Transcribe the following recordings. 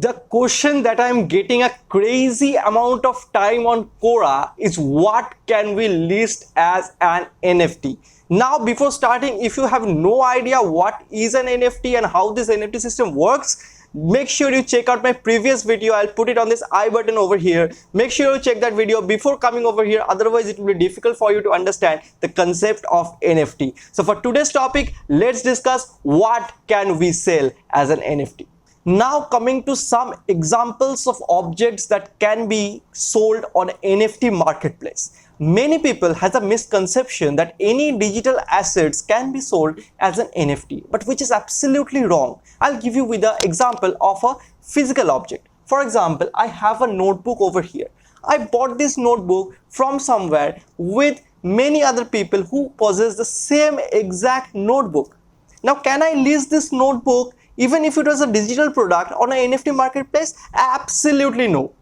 The question that I'm getting a crazy amount of time on Quora is what can we list as an NFT? Now, before starting, if you have no idea what is an NFT and how this NFT system works, make sure you check out my previous video. I'll put it on this I button over here. Make sure you check that video before coming over here. Otherwise, it will be difficult for you to understand the concept of NFT. So for today's topic, let's discuss what can we sell as an NFT. Now coming to some examples of objects that can be sold on NFT marketplace. Many people has a misconception that any digital assets can be sold as an NFT, but which is absolutely wrong. I'll give you with an example of a physical object. For example, I have a notebook over here. I bought this notebook from somewhere with many other people who possess the same exact notebook. Now, can I list this notebook even if it was a digital product on an NFT marketplace? Absolutely no.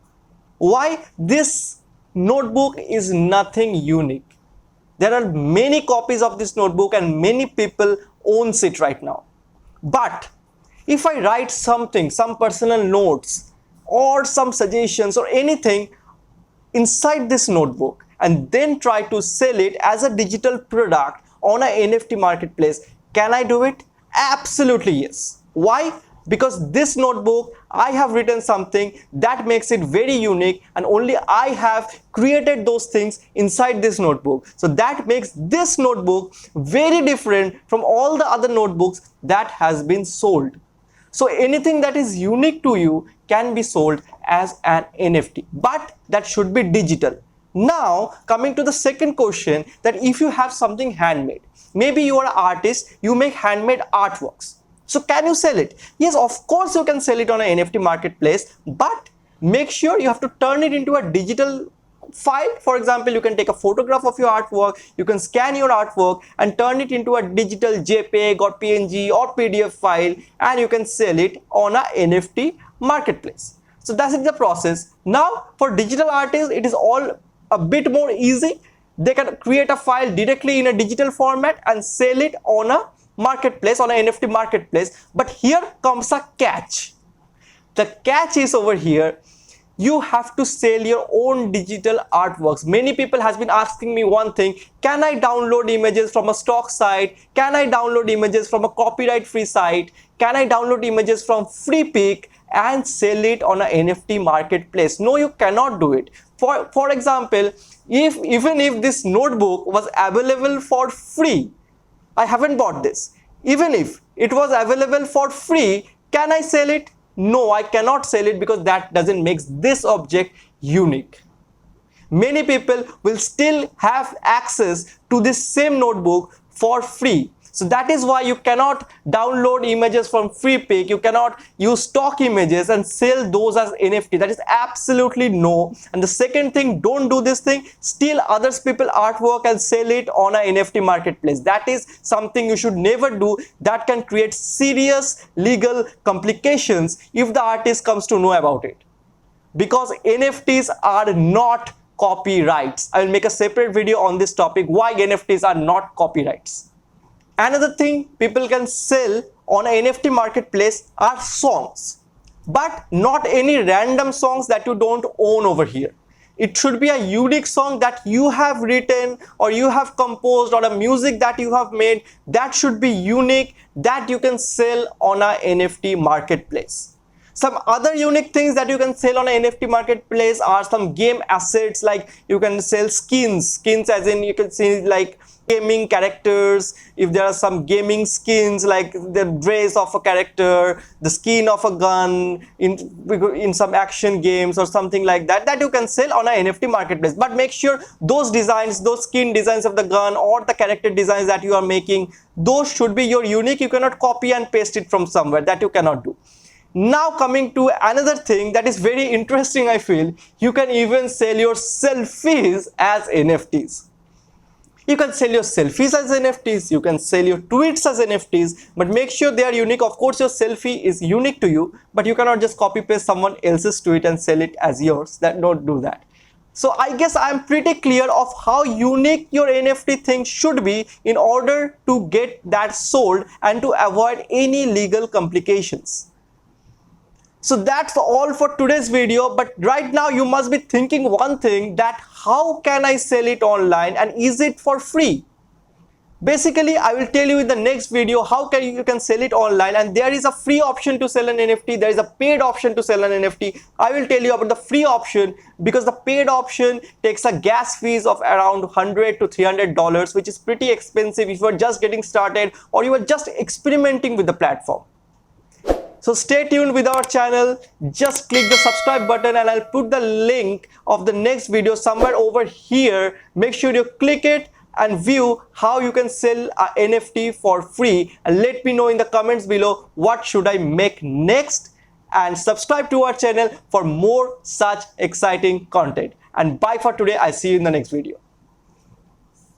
Why? This notebook is nothing unique. There are many copies of this notebook and many people owns it right now. But if I write something, some personal notes or some suggestions or anything inside this notebook and then try to sell it as a digital product on an NFT marketplace, can I do it? Absolutely yes. Why? Because this notebook, I have written something that makes it very unique and only I have created those things inside this notebook. So that makes this notebook very different from all the other notebooks that has been sold. So anything that is unique to you can be sold as an NFT, but that should be digital. Now coming to the second question, that if you have something handmade, maybe you are an artist, you make handmade artworks. So can you sell it? Yes, of course you can sell it on an NFT marketplace, but make sure you have to turn it into a digital file. For example, you can take a photograph of your artwork, you can scan your artwork and turn it into a digital JPEG or PNG or PDF file, and you can sell it on a NFT marketplace. So that's the process. Now for digital artists, it is all a bit more easy. They can create a file directly in a digital format and sell it on a marketplace, on an NFT marketplace. But here comes a catch. The catch is over here. You have to sell your own digital artworks. Many people has been asking me one thing: can I download images from a stock site? Can I download images from a copyright free site? Can I download images from Freepik and sell it on an NFT marketplace? No, you cannot do it. For example, even if this notebook was available for free, I haven't bought this. Even if it was available for free, can I sell it? No, I cannot sell it because that doesn't make this object unique. Many people will still have access to this same notebook for free. So that is why you cannot download images from Freepik, you cannot use stock images and sell those as NFT. That is absolutely no. And the second thing, don't do this thing, steal others people's artwork and sell it on an NFT marketplace. That is something you should never do. That can create serious legal complications if the artist comes to know about it. Because NFTs are not copyrights. I will make a separate video on this topic, why NFTs are not copyrights. Another thing people can sell on an NFT marketplace are songs, but not any random songs that you don't own over here. It should be a unique song that you have written or you have composed, or a music that you have made that should be unique, that you can sell on an NFT marketplace. Some other unique things that you can sell on an NFT marketplace are some game assets, like you can sell skins as in you can see like gaming characters. If there are some gaming skins like the dress of a character, the skin of a gun in some action games or something like that, that you can sell on an NFT marketplace. But make sure those designs, those skin designs of the gun or the character designs that you are making, those should be your unique. You cannot copy and paste it from somewhere. That you cannot do. Now coming to another thing that is very interesting, I feel, you can even sell your selfies as NFTs. You can sell your selfies as NFTs, you can sell your tweets as NFTs, but make sure they are unique. Of course, your selfie is unique to you, but you cannot just copy paste someone else's tweet and sell it as yours. Don't do that. So I guess I'm pretty clear of how unique your NFT thing should be in order to get that sold and to avoid any legal complications. So that's all for today's video, but right now you must be thinking one thing, that how can I sell it online and is it for free? Basically, I will tell you in the next video how you can sell it online, and there is a free option to sell an NFT, there is a paid option to sell an NFT. I will tell you about the free option because the paid option takes a gas fees of around $100 to $300, which is pretty expensive if you are just getting started or you are just experimenting with the platform. So stay tuned with our channel, just click the subscribe button and I'll put the link of the next video somewhere over here. Make sure you click it and view how you can sell an NFT for free, and let me know in the comments below what should I make next, and subscribe to our channel for more such exciting content. And bye for today. I see you in the next video.